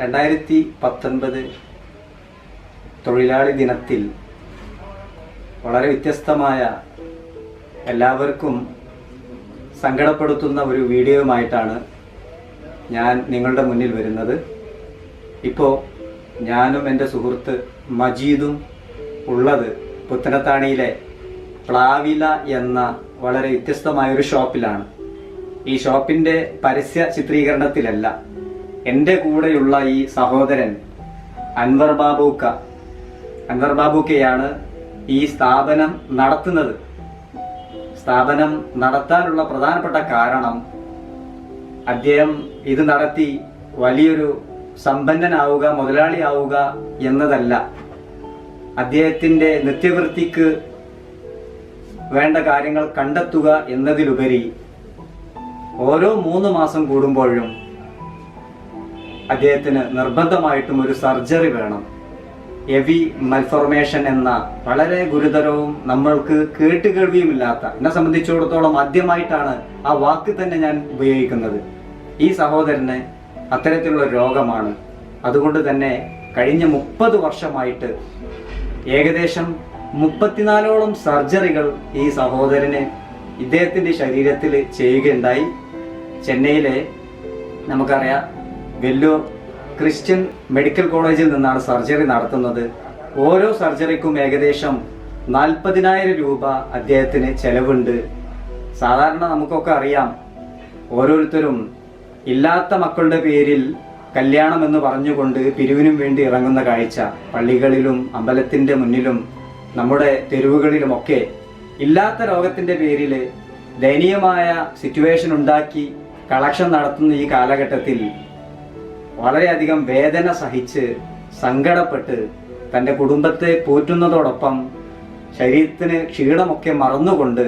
2019 തൊഴിലാളി ദിനത്തിൽ വളരെ വ്യത്യസ്തമായ എല്ലാവർക്കും സങ്കടപ്പെടുത്തുന്ന ഒരു വീഡിയോയുമായിട്ടാണ് ഞാൻ നിങ്ങളുടെ മുന്നിൽ വരുന്നത്. ഇപ്പോൾ ഞാനും എൻ്റെ സുഹൃത്ത് മജീദും ഉള്ളത് പുത്തനത്താണിയിലെ പ്ലാവില എന്ന വളരെ വ്യത്യസ്തമായൊരു ഷോപ്പിലാണ്. ഈ ഷോപ്പിൻ്റെ പരസ്യ ചിത്രീകരണത്തിലല്ല, എൻ്റെ കൂടെയുള്ള ഈ സഹോദരൻ അൻവർ ബാബൂക്കയാണ് ഈ സ്ഥാപനം നടത്തുന്നത്. സ്ഥാപനം നടത്താനുള്ള പ്രധാനപ്പെട്ട കാരണം അദ്ദേഹം ഇത് നടത്തി വലിയൊരു സമ്പന്നനാവുക, മുതലാളിയാവുക എന്നതല്ല. അദ്ദേഹത്തിൻ്റെ നിത്യവൃത്തിക്ക് വേണ്ട കാര്യങ്ങൾ കണ്ടെത്തുക എന്നതിലുപരി ഓരോ 3 മാസം കൂടുമ്പോഴും അദ്ദേഹത്തിന് നിർബന്ധമായിട്ടും ഒരു സർജറി വേണം. എവി മൽഫോർമേഷൻ എന്ന വളരെ ഗുരുതരവും നമ്മൾക്ക് കേട്ടുകേൾവിയുമില്ലാത്ത, എന്നെ സംബന്ധിച്ചിടത്തോളം ആദ്യമായിട്ടാണ് ആ വാക്ക് തന്നെ ഞാൻ ഉപയോഗിക്കുന്നത്. ഈ സഹോദരന് അത്തരത്തിലുള്ള രോഗമാണ്. അതുകൊണ്ട് തന്നെ കഴിഞ്ഞ 30 വർഷമായിട്ട് ഏകദേശം 34ഓളം സർജറികൾ ഈ സഹോദരന് ഇദ്ദേഹത്തിൻ്റെ ശരീരത്തിൽ ചെയ്യുകയുണ്ടായി. ചെന്നൈയിലെ നമുക്കറിയാം വെല്ലൂർ ക്രിസ്ത്യൻ മെഡിക്കൽ കോളേജിൽ നിന്നാണ് സർജറി നടത്തുന്നത്. ഓരോ സർജറിക്കും ഏകദേശം 40,000 രൂപ അദ്ദേഹത്തിന് ചെലവുണ്ട്. സാധാരണ നമുക്കൊക്കെ അറിയാം, ഓരോരുത്തരും ഇല്ലാത്ത മക്കളുടെ പേരിൽ കല്യാണം എന്ന് പറഞ്ഞുകൊണ്ട് പിരിവിനും വേണ്ടി ഇറങ്ങുന്ന കാഴ്ച പള്ളികളിലും അമ്പലത്തിൻ്റെ മുന്നിലും നമ്മുടെ തെരുവുകളിലുമൊക്കെ ഇല്ലാത്ത രോഗത്തിൻ്റെ പേരിൽ ദയനീയമായ സിറ്റുവേഷൻ ഉണ്ടാക്കി കളക്ഷൻ നടത്തുന്ന ഈ കാലഘട്ടത്തിൽ വളരെയധികം വേദന സഹിച്ച് സങ്കടപ്പെട്ട് തൻ്റെ കുടുംബത്തെ പോറ്റുന്നതോടൊപ്പം ശരീരത്തിന് ക്ഷീണമൊക്കെ മറന്നുകൊണ്ട്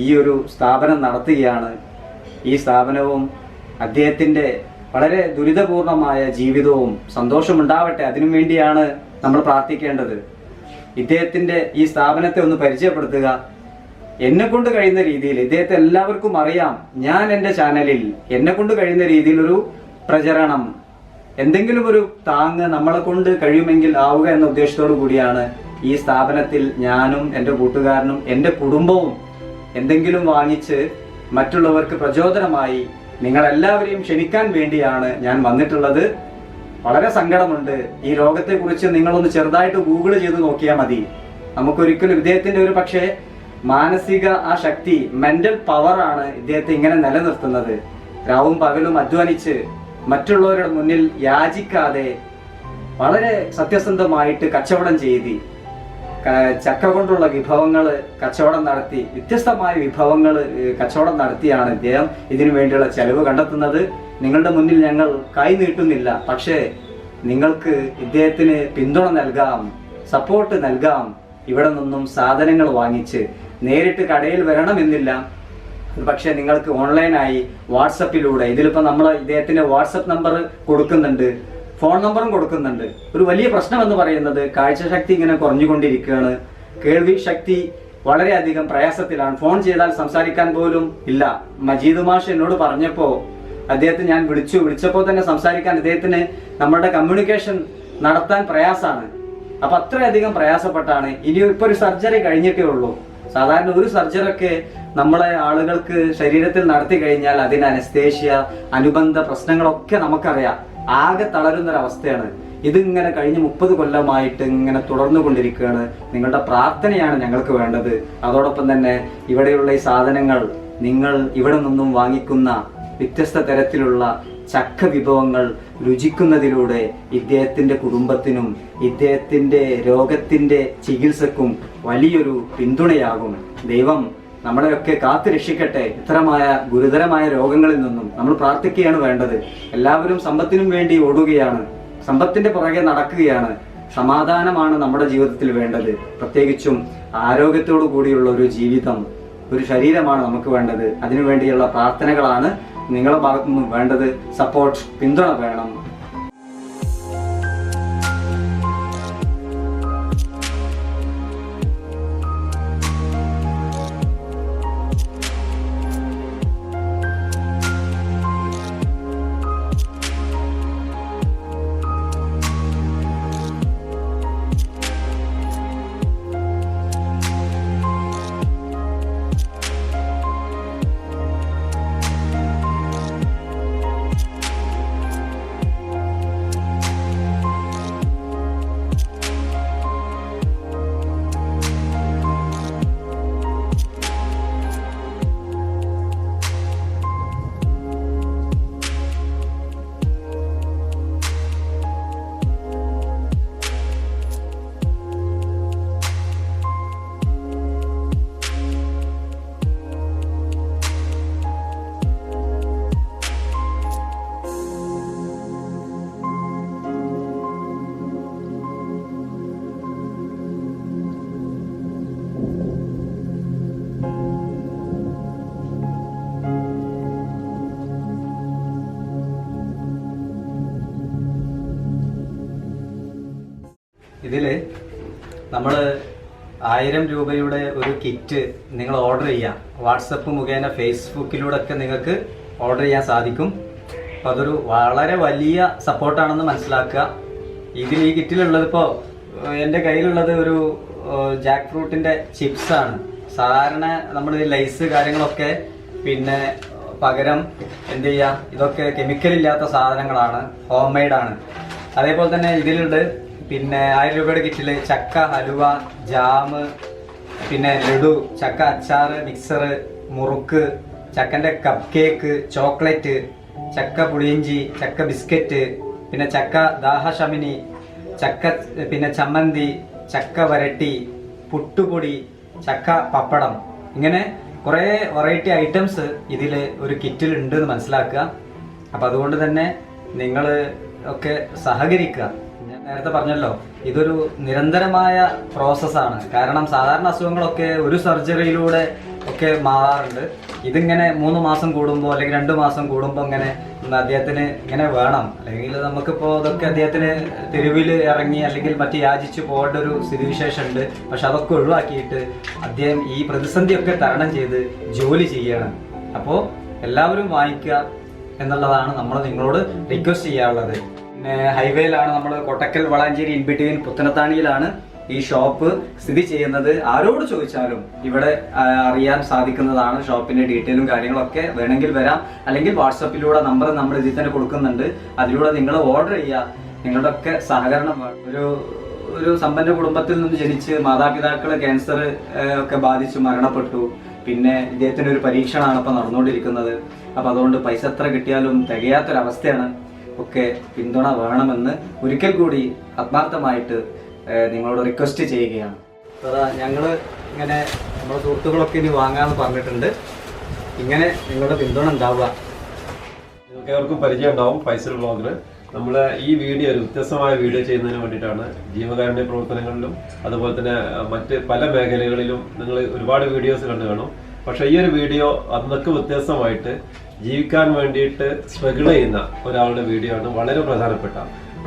ഈ ഒരു സ്ഥാപനം നടത്തുകയാണ്. ഈ സ്ഥാപനവും അദ്ദേഹത്തിൻ്റെ വളരെ ദുരിതപൂർണമായ ജീവിതവും സന്തോഷമുണ്ടാവട്ടെ, അതിനു വേണ്ടിയാണ് നമ്മൾ പ്രാർത്ഥിക്കേണ്ടത്. ഇദ്ദേഹത്തിൻ്റെ ഈ സ്ഥാപനത്തെ ഒന്ന് പരിചയപ്പെടുത്തുക. എന്നെ കൊണ്ട് കഴിയുന്ന രീതിയിൽ, ഇദ്ദേഹത്തെ എല്ലാവർക്കും അറിയാം, ഞാൻ എൻ്റെ ചാനലിൽ എന്നെ കൊണ്ട് കഴിയുന്ന രീതിയിൽ ഒരു പ്രചരണം, എന്തെങ്കിലും ഒരു താങ്ങ് നമ്മളെ കൊണ്ട് കഴിയുമെങ്കിൽ ആവുക എന്ന ഉദ്ദേശത്തോടു കൂടിയാണ് ഈ സ്ഥാപനത്തിൽ ഞാനും എൻ്റെ കൂട്ടുകാരനും എൻ്റെ കുടുംബവും എന്തെങ്കിലും വാങ്ങിച്ച് മറ്റുള്ളവർക്ക് പ്രചോദനമായി നിങ്ങളെല്ലാവരെയും ക്ഷണിക്കാൻ വേണ്ടിയാണ് ഞാൻ വന്നിട്ടുള്ളത്. വളരെ സങ്കടമുണ്ട്. ഈ രോഗത്തെക്കുറിച്ച് നിങ്ങളൊന്ന് ചെറുതായിട്ട് ഗൂഗിൾ ചെയ്ത് നോക്കിയാൽ മതി. നമുക്കൊരിക്കലും ഇദ്ദേഹത്തിൻ്റെ ഒരു പക്ഷേ മാനസിക ആ ശക്തി, മെന്റൽ പവറാണ് ഇദ്ദേഹത്തെ ഇങ്ങനെ നിലനിർത്തുന്നത്. രാവും പകലും അധ്വാനിച്ച് മറ്റുള്ളവരുടെ മുന്നിൽ യാചിക്കാതെ വളരെ സത്യസന്ധമായിട്ട് കച്ചവടം ചെയ്ത് ചക്ക കൊണ്ടുള്ള വിഭവങ്ങൾ കച്ചവടം നടത്തി, വ്യത്യസ്തമായ വിഭവങ്ങൾ കച്ചവടം നടത്തിയാണ് ഇദ്ദേഹം ഇതിനു വേണ്ടിയുള്ള ചെലവ് കണ്ടെത്തുന്നത്. നിങ്ങളുടെ മുന്നിൽ ഞങ്ങൾ കൈ നീട്ടുന്നില്ല, പക്ഷേ നിങ്ങൾക്ക് ഇദ്ദേഹത്തിന് പിന്തുണ നൽകാം, സപ്പോർട്ട് നൽകാം. ഇവിടെ നിന്നും സാധനങ്ങൾ വാങ്ങിച്ച് നേരിട്ട് കടയിൽ വരണമെന്നില്ല, പക്ഷേ നിങ്ങൾക്ക് ഓൺലൈനായി വാട്സപ്പിലൂടെ, ഇതിലിപ്പോൾ നമ്മൾ ഇദ്ദേഹത്തിൻ്റെ വാട്സപ്പ് നമ്പർ കൊടുക്കുന്നുണ്ട്, ഫോൺ നമ്പറും കൊടുക്കുന്നുണ്ട്. ഒരു വലിയ പ്രശ്നം എന്ന് പറയുന്നത് കാഴ്ചശക്തി ഇങ്ങനെ കുറഞ്ഞുകൊണ്ടിരിക്കുകയാണ്, കേൾവി ശക്തി വളരെയധികം പ്രയാസത്തിലാണ്. ഫോൺ ചെയ്താൽ സംസാരിക്കാൻ പോലും ഇല്ല. മജീദ് മാഷ് എന്നോട് പറഞ്ഞപ്പോൾ അദ്ദേഹത്തെ ഞാൻ വിളിച്ചപ്പോൾ തന്നെ സംസാരിക്കാൻ അദ്ദേഹത്തിന് നമ്മുടെ കമ്മ്യൂണിക്കേഷൻ നടത്താൻ പ്രയാസമാണ്. അപ്പം അത്രയധികം പ്രയാസപ്പെട്ടാണ്. ഇനി ഇപ്പോൾ ഒരു സർജറി കഴിഞ്ഞിട്ടേ ഉള്ളൂ. സാധാരണ ഒരു സർജറിയൊക്കെ നമ്മളെ ആളുകൾക്ക് ശരീരത്തിൽ നടത്തി കഴിഞ്ഞാൽ അതിന് അനസ്തേഷ്യ, അനുബന്ധ പ്രശ്നങ്ങളൊക്കെ നമുക്കറിയാം. ആകെ തളരുന്നൊരവസ്ഥയാണ്. ഇതിങ്ങനെ കഴിഞ്ഞ 30 കൊല്ലമായിട്ട് ഇങ്ങനെ തുടർന്നു കൊണ്ടിരിക്കുകയാണ്. നിങ്ങളുടെ പ്രാർത്ഥനയാണ് ഞങ്ങൾക്ക് വേണ്ടത്. അതോടൊപ്പം തന്നെ ഇവിടെയുള്ള ഈ സാധനങ്ങൾ, നിങ്ങൾ ഇവിടെ നിന്നും വാങ്ങിക്കുന്ന വ്യത്യസ്ത തരത്തിലുള്ള ചക്ക വിഭവങ്ങൾ രുചിക്കുന്നതിലൂടെ ഇദ്ദേഹത്തിൻ്റെ കുടുംബത്തിനും ഇദ്ദേഹത്തിൻ്റെ രോഗത്തിൻ്റെ ചികിത്സക്കും വലിയൊരു പിന്തുണയാകും. ദൈവം നമ്മളെയൊക്കെ കാത്തു രക്ഷിക്കട്ടെ ഇത്തരമായ ഗുരുതരമായ രോഗങ്ങളിൽ നിന്നും. നമ്മൾ പ്രാർത്ഥിക്കുകയാണ് വേണ്ടത്. എല്ലാവരും സമ്പത്തിനും വേണ്ടി ഓടുകയാണ്, സമ്പത്തിൻ്റെ പുറകെ നടക്കുകയാണ്. സമാധാനമാണ് നമ്മുടെ ജീവിതത്തിൽ വേണ്ടത്. പ്രത്യേകിച്ചും ആരോഗ്യത്തോടു കൂടിയുള്ള ഒരു ജീവിതം, ഒരു ശരീരമാണ് നമുക്ക് വേണ്ടത്. അതിനുവേണ്ടിയുള്ള പ്രാർത്ഥനകളാണ് നിങ്ങളുടെ ഭാഗത്തു നിന്നും വേണ്ടത്. സപ്പോർട്ട്, പിന്തുണ വേണം. നമ്മൾ 1000 രൂപയുടെ ഒരു കിറ്റ് നിങ്ങൾ ഓർഡർ ചെയ്യാം. വാട്സപ്പ് മുഖേന ഫേസ്ബുക്കിലൂടെ ഒക്കെ നിങ്ങൾക്ക് ഓർഡർ ചെയ്യാൻ സാധിക്കും. അപ്പോൾ അതൊരു വളരെ വലിയ സപ്പോർട്ടാണെന്ന് മനസ്സിലാക്കുക. ഇതിൽ ഈ കിറ്റിലുള്ളത് ഇപ്പോൾ എൻ്റെ കയ്യിലുള്ളത് ഒരു ജാക്ക് ഫ്രൂട്ടിൻ്റെ ചിപ്സാണ്. സാധാരണ നമ്മൾ ലൈസ് കാര്യങ്ങളൊക്കെ പിന്നെ പകരം എന്ത് ചെയ്യുക, ഇതൊക്കെ കെമിക്കൽ ഇല്ലാത്ത സാധനങ്ങളാണ്, ഹോം മെയ്ഡാണ്. അതേപോലെ തന്നെ ഇതിലുണ്ട് പിന്നെ 1000 രൂപയുടെ കിറ്റിൽ ചക്ക ഹലുവ, ജാമ്, പിന്നെ ലഡു, ചക്ക അച്ചാറ്, മിക്സർ, മുറുക്ക്, ചക്കൻ്റെ കപ്പ് കേക്ക്, ചോക്ലേറ്റ്, ചക്ക പുളിയിഞ്ചി, ചക്ക ബിസ്ക്കറ്റ്, പിന്നെ ചക്ക ദാഹശമിനി, ചക്ക പിന്നെ ചമ്മന്തി, ചക്ക വരട്ടി, പുട്ടുപൊടി, ചക്ക പപ്പടം, ഇങ്ങനെ കുറേ വെറൈറ്റി ഐറ്റംസ് ഇതിൽ ഒരു കിറ്റിൽ ഉണ്ട് എന്ന് മനസ്സിലാക്കുക. അപ്പം അതുകൊണ്ട് തന്നെ നിങ്ങൾ ഒക്കെ സഹകരിക്കുക. ഞാൻ നേരത്തെ പറഞ്ഞല്ലോ, ഇതൊരു നിരന്തരമായ പ്രോസസ്സാണ്. കാരണം സാധാരണ അസുഖങ്ങളൊക്കെ ഒരു സർജറിയിലൂടെ ഒക്കെ മാറാറുണ്ട്. ഇതിങ്ങനെ 3 മാസം കൂടുമ്പോൾ അല്ലെങ്കിൽ 2 മാസം കൂടുമ്പോൾ ഇങ്ങനെ അദ്ദേഹത്തിന് ഇങ്ങനെ വേണം, അല്ലെങ്കിൽ നമുക്കിപ്പോൾ ഇതൊക്കെ അദ്ദേഹത്തിന് തെരുവിൽ ഇറങ്ങി അല്ലെങ്കിൽ മറ്റ് യാചിച്ച് പോകേണ്ട ഒരു സ്ഥിതിവിശേഷം ഉണ്ട്. പക്ഷെ അതൊക്കെ ഒഴിവാക്കിയിട്ട് അദ്ദേഹം ഈ പ്രതിസന്ധിയൊക്കെ തരണം ചെയ്ത് ജോലി ചെയ്യണം. അപ്പോൾ എല്ലാവരും വാങ്ങിക്കുക എന്നുള്ളതാണ് നമ്മൾ നിങ്ങളോട് റിക്വസ്റ്റ് ചെയ്യാനുള്ളത്. പിന്നെ ഹൈവേയിലാണ് നമ്മൾ, കൊട്ടക്കൽ വളാഞ്ചേരി ഇൻ ബിറ്റ്വീൻ പുത്തനത്താണിയിലാണ് ഈ ഷോപ്പ് സ്ഥിതി ചെയ്യുന്നത്. ആരോട് ചോദിച്ചാലും ഇവിടെ അറിയാൻ സാധിക്കുന്നതാണ്. ഷോപ്പിന്റെ ഡീറ്റെയിലും കാര്യങ്ങളൊക്കെ വേണമെങ്കിൽ വരാം, അല്ലെങ്കിൽ വാട്സപ്പിലൂടെ നമ്പർ നമ്മൾ ഇതിൽ തന്നെ കൊടുക്കുന്നുണ്ട്. അതിലൂടെ നിങ്ങൾ ഓർഡർ ചെയ്യുക. നിങ്ങളുടെ ഒക്കെ സഹകരണം ഒരു സമ്പന്ന കുടുംബത്തിൽ നിന്ന് ജനിച്ച് മാതാപിതാക്കള് ക്യാൻസർ ഒക്കെ ബാധിച്ച് മരണപ്പെട്ടു. പിന്നെ ഇദ്ദേഹത്തിന് ഒരു പരീക്ഷണമാണ് ഇപ്പം നടന്നുകൊണ്ടിരിക്കുന്നത്. അപ്പം അതുകൊണ്ട് പൈസ എത്ര കിട്ടിയാലും തികയാത്തൊരവസ്ഥയാണ്. ഒക്കെ പിന്തുണ വേണമെന്ന് ഒരിക്കൽ കൂടി ആത്മാർത്ഥമായിട്ട് നിങ്ങളോട് റിക്വസ്റ്റ് ചെയ്യുകയാണ്. അതാ ഞങ്ങൾ ഇങ്ങനെ നമ്മുടെ സുഹൃത്തുക്കളൊക്കെ ഇനി വാങ്ങാമെന്ന് പറഞ്ഞിട്ടുണ്ട്. ഇങ്ങനെ നിങ്ങളുടെ പിന്തുണ ഉണ്ടാവുക. നിങ്ങൾക്ക് ഏവർക്കും പരിചയം ഉണ്ടാവും ഫൈസൽ വ്ളോഗിന്. നമ്മൾ ഈ വീഡിയോ ഒരു വ്യത്യസ്തമായ വീഡിയോ ചെയ്യുന്നതിന് വേണ്ടിയിട്ടാണ്. ജീവകാരുണ്യ പ്രവർത്തനങ്ങളിലും അതുപോലെ തന്നെ മറ്റ് പല മേഖലകളിലും നിങ്ങൾ ഒരുപാട് വീഡിയോസ് കണ്ടു കാണും. പക്ഷെ ഈ ഒരു വീഡിയോ അന്നൊക്കെ വ്യത്യസ്തമായിട്ട് ജീവിക്കാൻ വേണ്ടിയിട്ട് സ്ട്രഗിൾ ചെയ്യുന്ന ഒരാളുടെ വീഡിയോ ആണ്, വളരെ പ്രധാനപ്പെട്ട.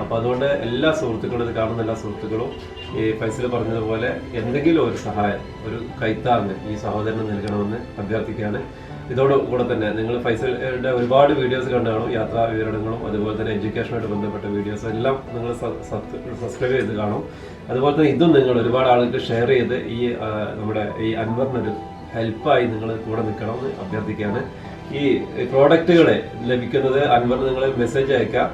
അപ്പോൾ അതുകൊണ്ട് എല്ലാ സുഹൃത്തുക്കളും, ഇത് കാണുന്ന എല്ലാ സുഹൃത്തുക്കളും ഈ ഫൈസൽ പറഞ്ഞതുപോലെ എന്തെങ്കിലും ഒരു സഹായം, ഒരു കൈത്താങ്ങ് ഈ സഹോദരന് നൽകണമെന്ന് അഭ്യർത്ഥിക്കുകയാണ്. ഇതോടുകൂടെ തന്നെ നിങ്ങൾ ഫൈസലിന്റെ ഒരുപാട് വീഡിയോസ് കണ്ടു കാണും, യാത്രാ വിവരണങ്ങളും അതുപോലെ തന്നെ എഡ്യൂക്കേഷനുമായിട്ട് ബന്ധപ്പെട്ട വീഡിയോസ് എല്ലാം നിങ്ങൾ സബ്സ്ക്രൈബ് ചെയ്ത് കാണും. അതുപോലെ തന്നെ ഇതും നിങ്ങൾ ഒരുപാട് ആളുകൾക്ക് ഷെയർ ചെയ്ത് ഈ നമ്മുടെ ഈ അൻവറിനൊരു ഹെൽപ്പായി നിങ്ങൾ കൂടെ നിൽക്കണമെന്ന് അഭ്യർത്ഥിക്കുകയാണ്. ഈ പ്രോഡക്റ്റുകളെ ലഭിക്കുന്നത് അൻവർ നിങ്ങൾ മെസ്സേജ് അയക്കുക.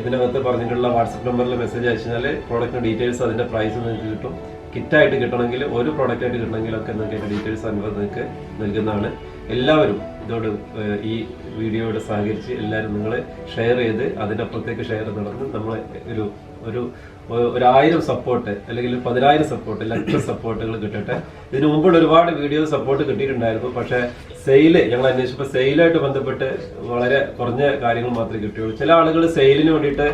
ഇതിനകത്ത് പറഞ്ഞിട്ടുള്ള വാട്സപ്പ് നമ്പറിൽ മെസ്സേജ് അയച്ചാൽ പ്രോഡക്റ്റിന് ഡീറ്റെയിൽസ്, അതിൻ്റെ പ്രൈസ് നിങ്ങൾക്ക് കിട്ടും. കിറ്റായിട്ട് കിട്ടണമെങ്കിൽ, ഒരു പ്രോഡക്റ്റായിട്ട് കിട്ടണമെങ്കിലൊക്കെ നിങ്ങൾക്ക് അതിൻ്റെ ഡീറ്റെയിൽസ് അൻവർ നിങ്ങൾക്ക് നൽകുന്നതാണ്. എല്ലാവരും ഇതോട് ഈ വീഡിയോയോട് സഹകരിച്ച് എല്ലാവരും നിങ്ങൾ ഷെയർ ചെയ്ത് അതിനപ്പുറത്തേക്ക് ഷെയർ നടന്ന് നമ്മൾ ഒരു 1000 സപ്പോർട്ട് അല്ലെങ്കിൽ 10,000 സപ്പോർട്ട്, ലക്ഷം സപ്പോർട്ടുകൾ കിട്ടട്ടെ. ഇതിനു മുമ്പുള്ള ഒരുപാട് വീഡിയോ സപ്പോർട്ട് കിട്ടിയിട്ടുണ്ടായിരുന്നു. പക്ഷേ സെയില് ഞങ്ങൾ അന്വേഷിച്ചപ്പോൾ സെയിലായിട്ട് ബന്ധപ്പെട്ട് വളരെ കുറഞ്ഞ കാര്യങ്ങൾ മാത്രമേ കിട്ടിയുള്ളൂ. ചില ആളുകൾ സെയിലിന് വേണ്ടിയിട്ട്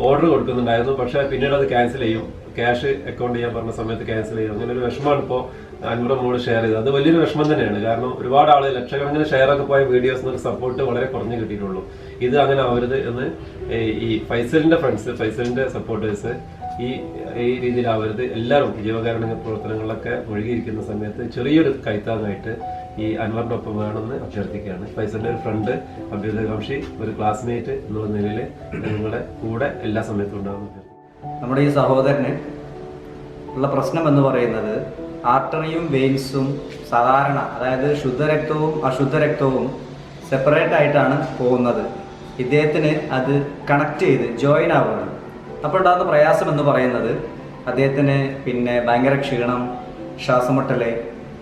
ഓർഡർ കൊടുക്കുന്നുണ്ടായിരുന്നു, പക്ഷേ പിന്നീട് അത് ക്യാൻസൽ ചെയ്യും. ക്യാഷ് അക്കൗണ്ട് ചെയ്യാൻ പറഞ്ഞ സമയത്ത് ക്യാൻസൽ ചെയ്യും. അങ്ങനെ ഒരു വിഷമമാണ് ഇപ്പോൾ അൻവർ മോള് ഷെയർ ചെയ്തത്. അത് വലിയൊരു വിഷമം തന്നെയാണ്. കാരണം ഒരുപാട് ആൾ ലക്ഷക്കണക്കിന് ഷെയർ ഒക്കെ പോയ വീഡിയോസിന് സപ്പോർട്ട് വളരെ കുറഞ്ഞു കിട്ടിയിട്ടുള്ളൂ. ഇത് അങ്ങനെ ആവരുത് എന്ന് ഈ ഫൈസലിന്റെ ഫ്രണ്ട്സ്, ഫൈസലിന്റെ സപ്പോർട്ടേഴ്സ് ഈ രീതിയിലാവരുത്. എല്ലാവരും ജീവകാരുണ്യ പ്രവർത്തനങ്ങളിലൊക്കെ ഒഴുകിയിരിക്കുന്ന സമയത്ത് ചെറിയൊരു കൈത്താങ്ങായിട്ട് ഈ അൻവറിന്റെ ഒപ്പം വേണമെന്ന് അഭ്യർത്ഥിക്കുകയാണ്. ഫൈസലിന്റെ ഒരു ഫ്രണ്ട്, അഭ്യുദയകാംക്ഷി, ഒരു ക്ലാസ്മേറ്റ് എന്നുള്ള നിലയിൽ നിങ്ങളുടെ കൂടെ എല്ലാ സമയത്തും ഉണ്ടാകുന്നു. നമ്മുടെ ഈ സഹോദരന് ഉള്ള പ്രശ്നം എന്ന് പറയുന്നത് ആർട്ടറിയും വെയിൻസും സാധാരണ, അതായത് ശുദ്ധരക്തവും അശുദ്ധരക്തവും സെപ്പറേറ്റ് ആയിട്ടാണ് പോകുന്നത്. ഇദ്ദേഹത്തിന് അത് കണക്ട് ചെയ്ത് ജോയിൻ ആവുകയാണ്. അപ്പോൾ ഉണ്ടാകുന്ന പ്രയാസം എന്ന് പറയുന്നത് അദ്ദേഹത്തിന് പിന്നെ ഭയങ്കര ക്ഷീണം, ശ്വാസമുട്ടൽ,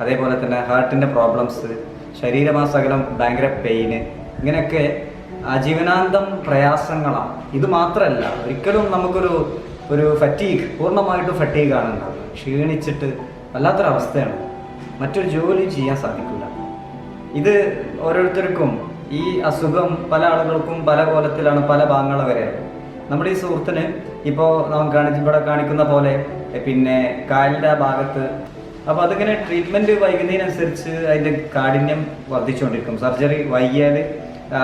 അതേപോലെ തന്നെ ഹാർട്ടിൻ്റെ പ്രോബ്ലംസ്, ശരീരമാസകലം ഭയങ്കര പെയിന്, ഇങ്ങനെയൊക്കെ ആജീവനാന്തം പ്രയാസങ്ങളാണ്. ഇത് മാത്രമല്ല, ഒരിക്കലും നമുക്കൊരു ഫറ്റീഗ്, പൂർണ്ണമായിട്ടും ഫറ്റീഗാണ് ഉണ്ടാവുക. ക്ഷീണിച്ചിട്ട് വല്ലാത്തൊരവസ്ഥയാണ്. മറ്റൊരു ജോലി ചെയ്യാൻ സാധിക്കില്ല. ഇത് ഓരോരുത്തർക്കും ഈ അസുഖം പല ആളുകൾക്കും പല കോലത്തിലാണ്, പല ഭാഗങ്ങൾ വരെ. നമ്മുടെ ഈ സുഹൃത്തിന് ഇപ്പോൾ ഇവിടെ കാണിക്കുന്ന പോലെ പിന്നെ കാലിൻ്റെ ആ ഭാഗത്ത്, അപ്പോൾ അതിങ്ങനെ ട്രീറ്റ്മെൻറ്റ് വൈകുന്നതിനനുസരിച്ച് അതിൻ്റെ കാഠിന്യം വർദ്ധിച്ചുകൊണ്ടിരിക്കും. സർജറി വൈകിയാൽ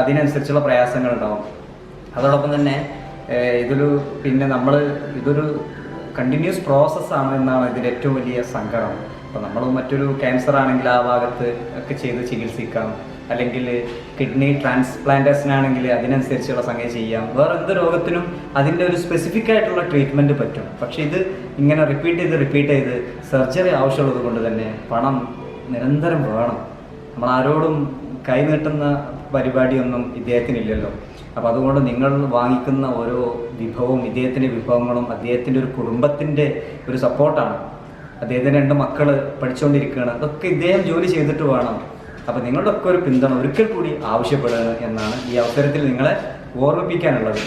അതിനനുസരിച്ചുള്ള പ്രയാസങ്ങൾ ഉണ്ടാവും. അതോടൊപ്പം തന്നെ ഇതൊരു കണ്ടിന്യൂസ് പ്രോസസ്സാണ് എന്നാണ് ഇതിൻ്റെ ഏറ്റവും വലിയ സങ്കടം. അപ്പോൾ നമ്മൾ മറ്റൊരു ക്യാൻസർ ആണെങ്കിൽ ആ ഭാഗത്ത് ഒക്കെ ചെയ്ത് ചികിത്സിക്കാം, അല്ലെങ്കിൽ കിഡ്നി ട്രാൻസ്പ്ലാന്റേഷൻ ആണെങ്കിൽ അതിനനുസരിച്ചുള്ള സംഗതി ചെയ്യാം. വേറെ എന്ത് രോഗത്തിനും അതിൻ്റെ ഒരു സ്പെസിഫിക് ആയിട്ടുള്ള ട്രീറ്റ്മെൻറ്റ് പറ്റും. പക്ഷേ ഇത് ഇങ്ങനെ റിപ്പീറ്റ് ചെയ്ത് സർജറി ആവശ്യമുള്ളത് കൊണ്ട് തന്നെ പണം നിരന്തരം വേണം. നമ്മൾ ആരോടും കൈ നീട്ടുന്ന പരിപാടിയൊന്നും ഇദ്ദേഹത്തിനില്ലല്ലോ. അപ്പോൾ അതുകൊണ്ട് നിങ്ങൾ വാങ്ങിക്കുന്ന ഓരോ വിഭവവും ഇദ്ദേഹത്തിൻ്റെ വിഭവങ്ങളും അദ്ദേഹത്തിൻ്റെ ഒരു കുടുംബത്തിൻ്റെ ഒരു സപ്പോർട്ടാണ്. അദ്ദേഹത്തിന് 2 മക്കൾ പഠിച്ചുകൊണ്ടിരിക്കുകയാണ്. അതൊക്കെ ഇദ്ദേഹം ജോലി ചെയ്തിട്ട് വേണം. അപ്പോൾ നിങ്ങളുടെ ഒക്കെ ഒരു പിന്തുണ ഒരിക്കൽ കൂടി ആവശ്യപ്പെടുക എന്നാണ് ഈ അവസരത്തിൽ നിങ്ങളെ ഓർമ്മിപ്പിക്കാനുള്ളത്.